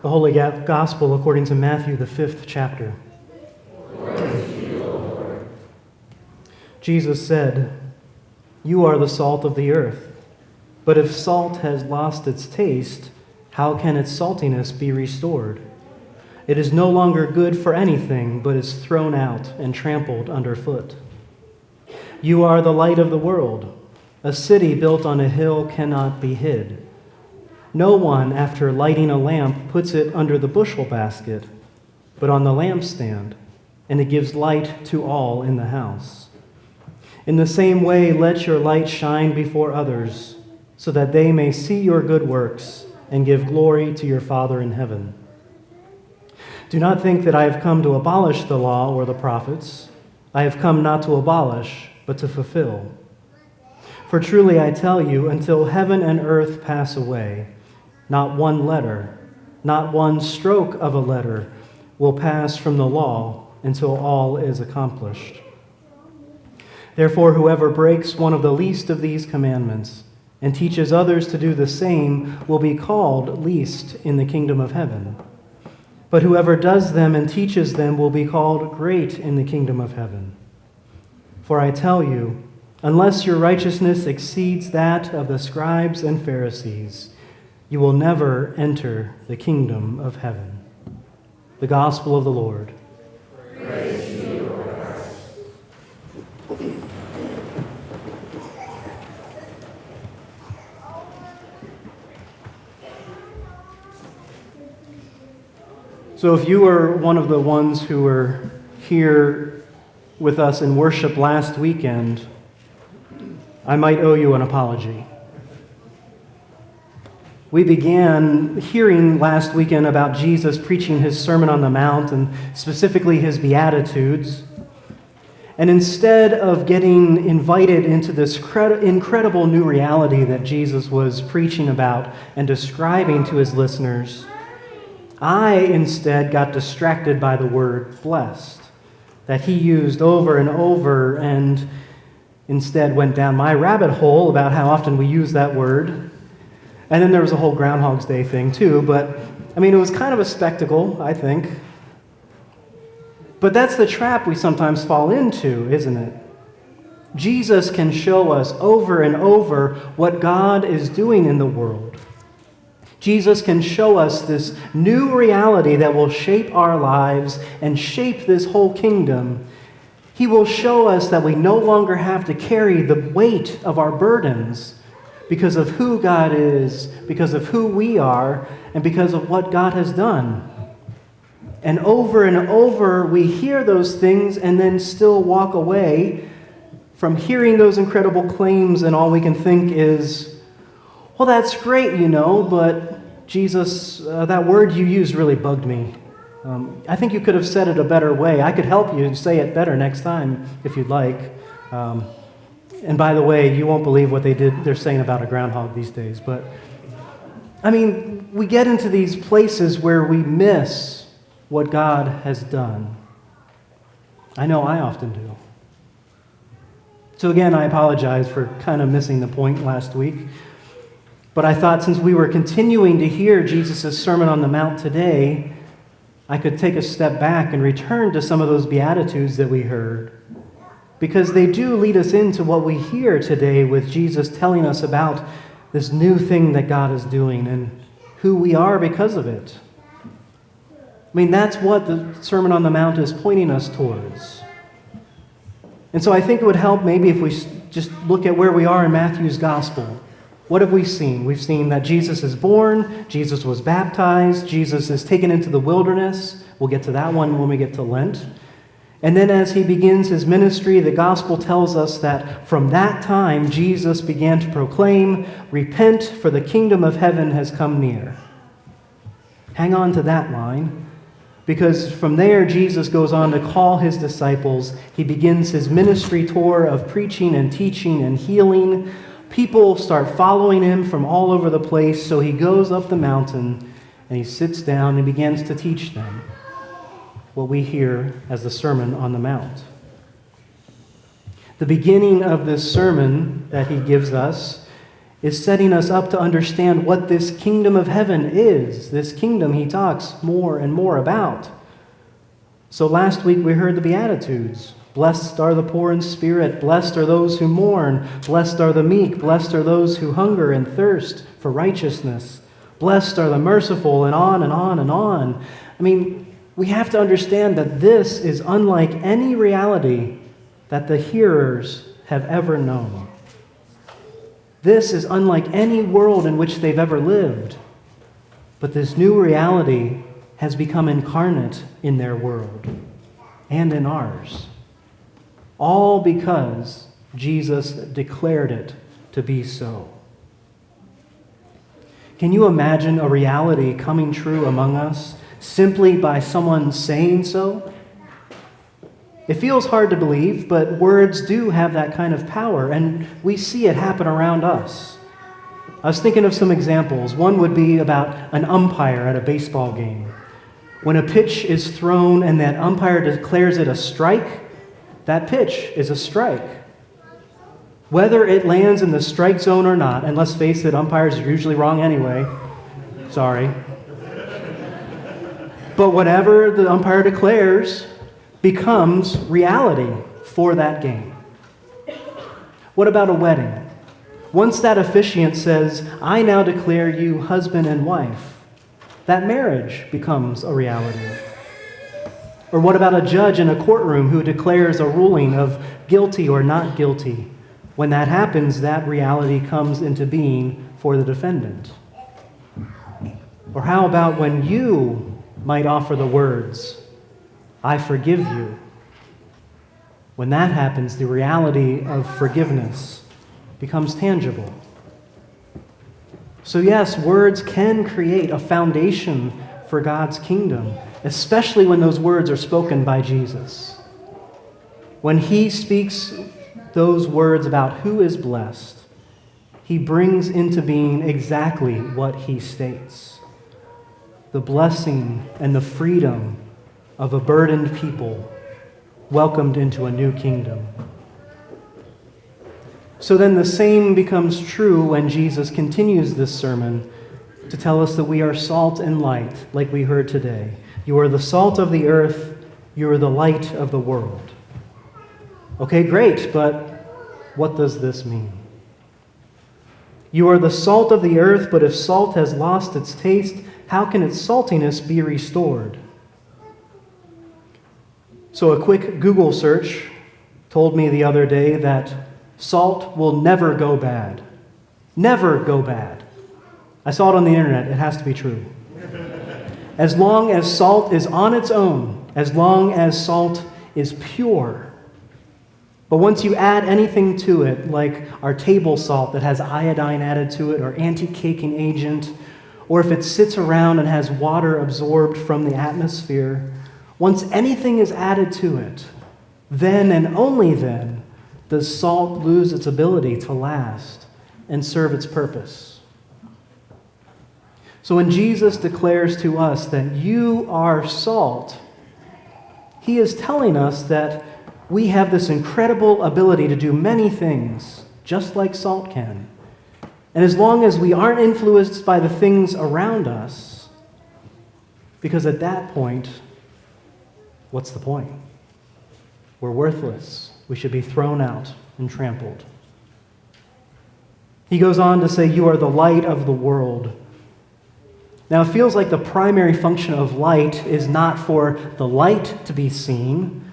The Holy Gospel according to Matthew, the 5th chapter. Jesus said, "You are the salt of the earth. But if salt has lost its taste, how can its saltiness be restored? It is no longer good for anything, but is thrown out and trampled underfoot. You are the light of the world. A city built on a hill cannot be hid. No one, after lighting a lamp, puts it under the bushel basket, but on the lampstand, and it gives light to all in the house. In the same way, let your light shine before others, so that they may see your good works and give glory to your Father in heaven. Do not think that I have come to abolish the law or the prophets. I have come not to abolish, but to fulfill. For truly I tell you, until heaven and earth pass away, not one letter, not one stroke of a letter will pass from the law until all is accomplished. Therefore, whoever breaks one of the least of these commandments and teaches others to do the same will be called least in the kingdom of heaven. But whoever does them and teaches them will be called great in the kingdom of heaven. For I tell you, unless your righteousness exceeds that of the scribes and Pharisees, you will never enter the kingdom of heaven." The gospel of the Lord. Praise to you, Lord Christ. So if you were one of the ones who were here with us in worship last weekend, I might owe you an apology. We began hearing last weekend about Jesus preaching his Sermon on the Mount and specifically his Beatitudes. And instead of getting invited into this incredible new reality that Jesus was preaching about and describing to his listeners, I instead got distracted by the word blessed that he used over and over, and instead went down my rabbit hole about how often we use that word. And then there was a whole Groundhog's Day thing too, but it was kind of a spectacle, I think. But that's the trap we sometimes fall into, isn't it? Jesus can show us over and over what God is doing in the world. Jesus can show us this new reality that will shape our lives and shape this whole kingdom. He will show us that we no longer have to carry the weight of our burdens because of who God is, because of who we are, and because of what God has done. And over, we hear those things and then still walk away from hearing those incredible claims, and all we can think is, well, that's great, but Jesus, that word you used really bugged me. I think you could have said it a better way. I could help you say it better next time if you'd like. And by the way, you won't believe what they're saying about a groundhog these days. But, we get into these places where we miss what God has done. I know I often do. So again, I apologize for kind of missing the point last week. But I thought since we were continuing to hear Jesus' Sermon on the Mount today, I could take a step back and return to some of those Beatitudes that we heard, because they do lead us into what we hear today with Jesus telling us about this new thing that God is doing and who we are because of it. That's what the Sermon on the Mount is pointing us towards. And so I think it would help maybe if we just look at where we are in Matthew's Gospel. What have we seen? We've seen that Jesus is born, Jesus was baptized, Jesus is taken into the wilderness. We'll get to that one when we get to Lent. And then as he begins his ministry, the gospel tells us that from that time, Jesus began to proclaim, "Repent, for the kingdom of heaven has come near." Hang on to that line, because from there, Jesus goes on to call his disciples. He begins his ministry tour of preaching and teaching and healing. People start following him from all over the place, so he goes up the mountain and he sits down and begins to teach them what we hear as the Sermon on the Mount. The beginning of this sermon that he gives us is setting us up to understand what this kingdom of heaven is, this kingdom he talks more and more about. So last week we heard the Beatitudes. Blessed are the poor in spirit, blessed are those who mourn, blessed are the meek, blessed are those who hunger and thirst for righteousness, blessed are the merciful, and on and on and on. I mean, we have to understand that this is unlike any reality that the hearers have ever known. This is unlike any world in which they've ever lived. But this new reality has become incarnate in their world and in ours. All because Jesus declared it to be so. Can you imagine a reality coming true among us simply by someone saying so? It feels hard to believe, but words do have that kind of power, and we see it happen around us. I was thinking of some examples. One would be about an umpire at a baseball game. When a pitch is thrown and that umpire declares it a strike, that pitch is a strike. Whether it lands in the strike zone or not, and let's face it, umpires are usually wrong anyway. Sorry. But whatever the umpire declares becomes reality for that game. What about a wedding? Once that officiant says, "I now declare you husband and wife," that marriage becomes a reality. Or what about a judge in a courtroom who declares a ruling of guilty or not guilty? When that happens, that reality comes into being for the defendant. Or how about when you might offer the words, "I forgive you"? When that happens, the reality of forgiveness becomes tangible. So yes, words can create a foundation for God's kingdom, especially when those words are spoken by Jesus. When he speaks those words about who is blessed, he brings into being exactly what he states: the blessing and the freedom of a burdened people welcomed into a new kingdom. So then the same becomes true when Jesus continues this sermon to tell us that we are salt and light, like we heard today. You are the salt of the earth, you are the light of the world. Okay, great, but what does this mean? You are the salt of the earth, but if salt has lost its taste, how can its saltiness be restored? So a quick Google search told me the other day that salt will never go bad. Never go bad. I saw it on the internet. It has to be true. As long as salt is on its own, as long as salt is pure. But once you add anything to it, like our table salt that has iodine added to it, or anti-caking agent, or if it sits around and has water absorbed from the atmosphere, once anything is added to it, then and only then does salt lose its ability to last and serve its purpose. So when Jesus declares to us that you are salt, he is telling us that we have this incredible ability to do many things, just like salt can. And as long as we aren't influenced by the things around us, because at that point, what's the point? We're worthless. We should be thrown out and trampled. He goes on to say, you are the light of the world. Now, it feels like the primary function of light is not for the light to be seen,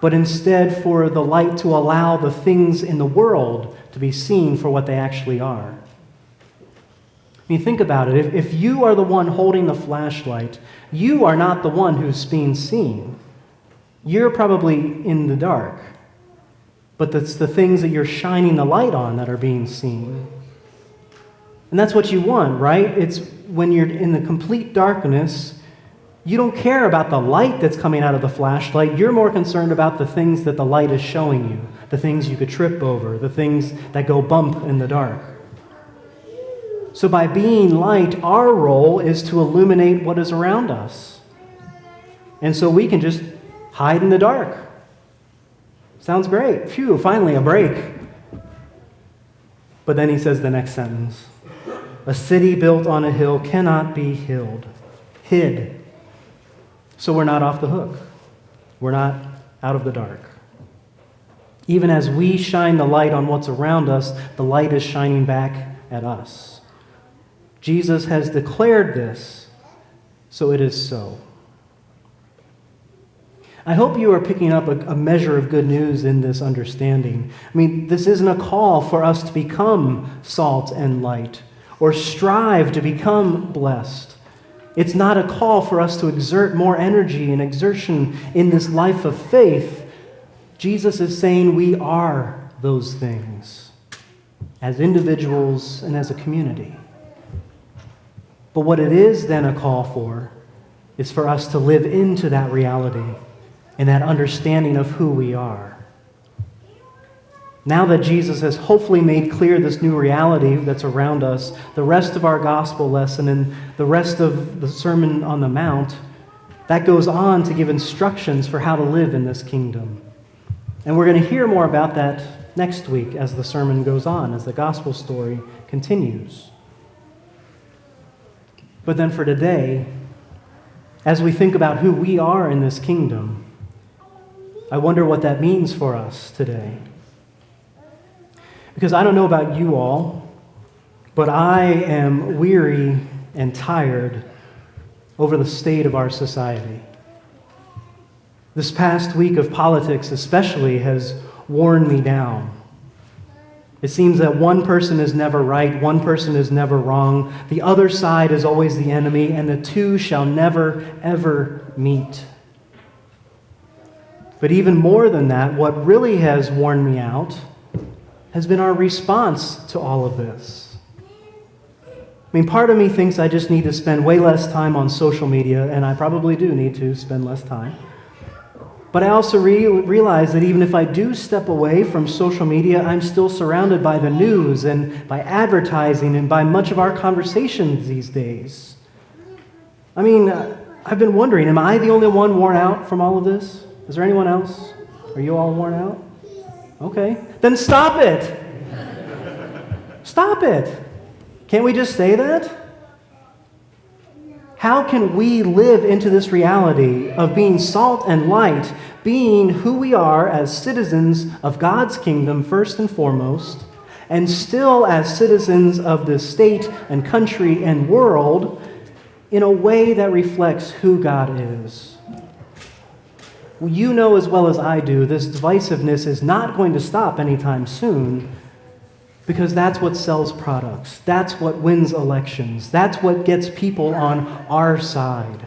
but instead for the light to allow the things in the world to be seen for what they actually are. I mean, think about it. If you are the one holding the flashlight, you are not the one who's being seen. You're probably in the dark, but it's the things that you're shining the light on that are being seen. And that's what you want, right? It's when you're in the complete darkness, you don't care about the light that's coming out of the flashlight. You're more concerned about the things that the light is showing you, the things you could trip over, the things that go bump in the dark. So by being light, our role is to illuminate what is around us. And so we can just hide in the dark. Sounds great. Phew, finally a break. But then he says the next sentence, a city built on a hill cannot be hid. So we're not off the hook. We're not out of the dark. Even as we shine the light on what's around us, the light is shining back at us. Jesus has declared this, so it is so. I hope you are picking up a measure of good news in this understanding. I mean, this isn't a call for us to become salt and light or strive to become blessed. It's not a call for us to exert more energy and exertion in this life of faith. Jesus is saying we are those things as individuals and as a community. But what it is then a call for is for us to live into that reality and that understanding of who we are. Now that Jesus has hopefully made clear this new reality that's around us, the rest of our gospel lesson and the rest of the Sermon on the Mount, that goes on to give instructions for how to live in this kingdom. And we're going to hear more about that next week as the sermon goes on, as the gospel story continues. But then for today, as we think about who we are in this kingdom, I wonder what that means for us today. Because I don't know about you all, but I am weary and tired over the state of our society. This past week of politics especially has worn me down. It seems that one person is never right, one person is never wrong, the other side is always the enemy, and the two shall never, ever meet. But even more than that, what really has worn me out has been our response to all of this. I mean, part of me thinks I just need to spend way less time on social media, and I probably do need to spend less time. But I also realize that even if I do step away from social media, I'm still surrounded by the news and by advertising and by much of our conversations these days. I mean, I've been wondering, am I the only one worn out from all of this? Is there anyone else? Are you all worn out? Okay. Then stop it. Stop it. Can't we just say that? How can we live into this reality of being salt and light, being who we are as citizens of God's kingdom first and foremost, and still as citizens of this state and country and world in a way that reflects who God is? Well, you know as well as I do, this divisiveness is not going to stop anytime soon, because that's what sells products. That's what wins elections. That's what gets people on our side.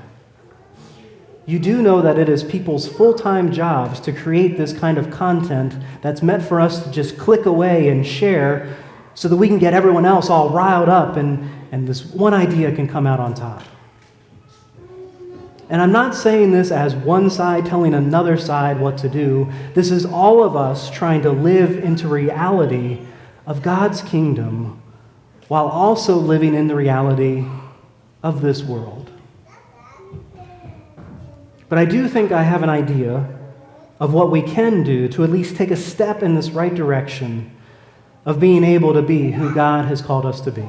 You do know that it is people's full-time jobs to create this kind of content that's meant for us to just click away and share so that we can get everyone else all riled up and this one idea can come out on top. And I'm not saying this as one side telling another side what to do. This is all of us trying to live into reality of God's kingdom while also living in the reality of this world. But I do think I have an idea of what we can do to at least take a step in this right direction of being able to be who God has called us to be.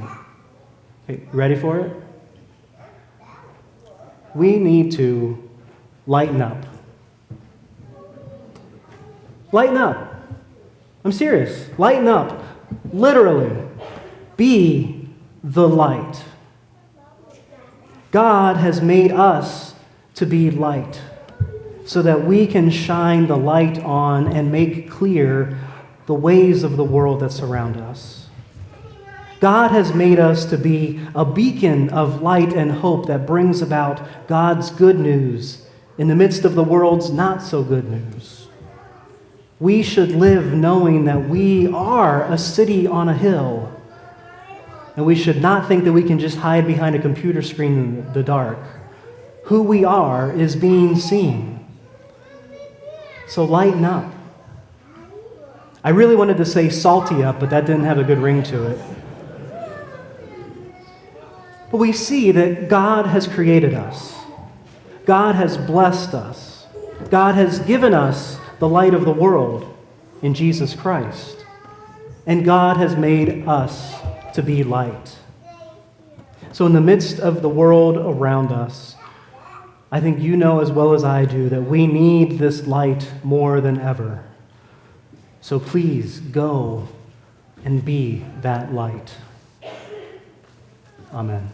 Okay, you ready for it? We need to lighten up. Lighten up. I'm serious. Lighten up. Literally. Be the light. God has made us to be light so that we can shine the light on and make clear the ways of the world that surround us. God has made us to be a beacon of light and hope that brings about God's good news in the midst of the world's not so good news. We should live knowing that we are a city on a hill, and we should not think that we can just hide behind a computer screen in the dark. Who we are is being seen. So lighten up. I really wanted to say salty up, but that didn't have a good ring to it. But we see that God has created us. God has blessed us. God has given us the light of the world in Jesus Christ. And God has made us to be light. So in the midst of the world around us, I think you know as well as I do that we need this light more than ever. So please go and be that light. Amen.